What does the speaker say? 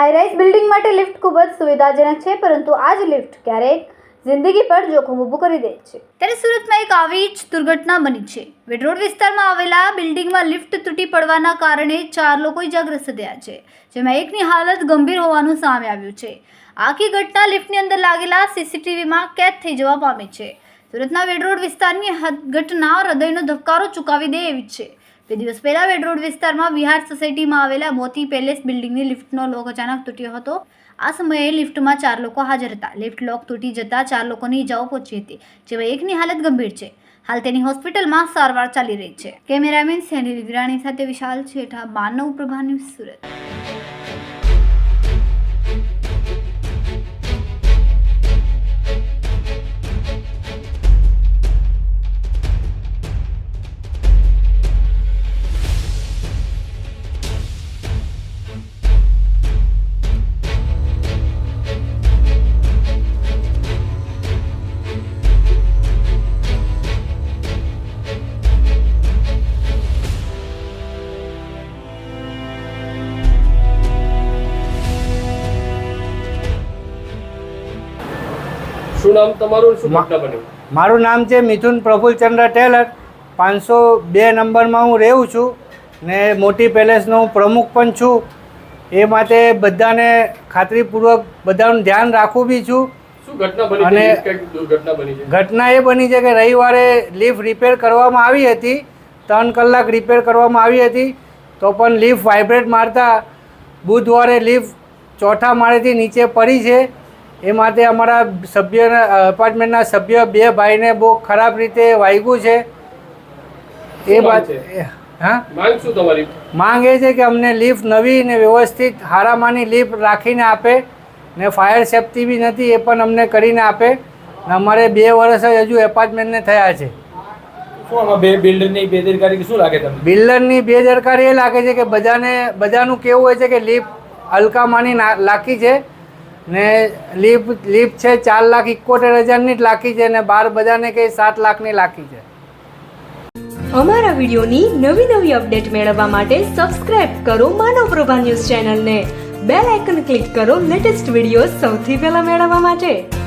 High-rise building માટે lift ખૂબ જ સુવિધાજનક છે, પરંતુ આ જ લિફ્ટ ક્યારેક જિંદગી પર જોખમ ઊભું કરી દે છે। ત્યારે સુરતમાં એક આવી જ દુર્ઘટના બની છે। વેડ રોડ વિસ્તારમાં આવેલા બિલ્ડિંગમાં લિફ્ટ તૂટી પડવાના કારણે 4 લોકો ઇજાગ્રસ્ત થયા છે, જેમાં એકની હાલત ગંભીર હોવાનું સામે આવ્યું છે। આખી ઘટના લિફ્ટની અંદર લાગેલા સીસીટીવીમાં કેદ થઈ જવા પામી છે। સુરતના વેડ રોડ વિસ્તારની ઘટના હૃદયનો ધબકારો ચૂકાવી દે એવી છે। 2 દિવસ પહેલા વેડ રોડ વિસ્તારમાં વિહાર સોસાયટીમાં આવેલા મોતી પેલેસ બિલ્ડિંગની લિફ્ટનો લોક અચાનક તૂટ્યો હતો। આ સમયે લિફ્ટમાં 4 લોકો હાજર હતા। લિફ્ટ લોક તૂટી જતા 4 લોકોની ઈજાઓ પહોંચી હતી, જેમાં એકની હાલત ગંભીર છે। હાલ તેની હોસ્પિટલમાં સારવાર ચાલી રહી છે। કેમેરામેન સેનિલ વિરાણી સાથે વિશાલ છેઠા, માનવ પ્રભા ન્યૂઝ, સુરત। શું નામ તમારું? શું ઘટના બની? મારું નામ છે મિથુન પ્રફુલચંદ્ર ટેલર। 502 નંબરમાં હું રહું છું ને મોટી પેલેસનો હું પ્રમુખ પણ છું। એ માટે બધાને ખાતરીપૂર્વક બધાનું ધ્યાન રાખું બી છું। શું ઘટના બની? અને કઈ દુર્ઘટના બની છે? ઘટના એ બની છે કે રવિવારે લિફ્ટ રિપેર કરવામાં આવી હતી, 3 કલાક રિપેર કરવામાં આવી હતી, તો પણ લિફ્ટ વાઇબ્રેટ મારતા બુધવારે લિફ્ટ 4થા માળેથી નીચે પડી છે। એ માટે અમારા સભ્યના એપાર્ટમેન્ટના સભ્ય 2 ભાઈને બહુ ખરાબ રીતે વાગ્યું છે। એ વાત હા, માંગ શું તમારી? માંગ એ છે કે અમને લિફ્ટ નવી ને વ્યવસ્થિત હારામાની લિફ્ટ રાખીને આપે ને ફાયર સેફ્ટી બી નથી, એ પણ અમને કરીને આપે। અમારે 2 વર્ષ જ હજુ એપાર્ટમેન્ટને થયા છે। શું આમાં બિલ્ડરની બેદરકારી શું લાગે તમને? બિલ્ડરની બેદરકારી એ લાગે છે કે બધાનું કેવું હોય છે કે લિફ્ટ હલકામાની લાખી છે ને લિફ્ટ છે 4,71,000ની જ લાખી છે ને બહાર બધાને કંઈ 7 લાખની લાખી છે। અમારા વિડીયોની નવી અપડેટ મેળવવા માટે સબસ્ક્રાઇબ કરો માનવ પ્રભા ન્યૂઝ ચેનલને, બેલ આઇકન ક્લિક કરો લેટેસ્ટ વિડીયો સૌથી પહેલા મેળવવા માટે।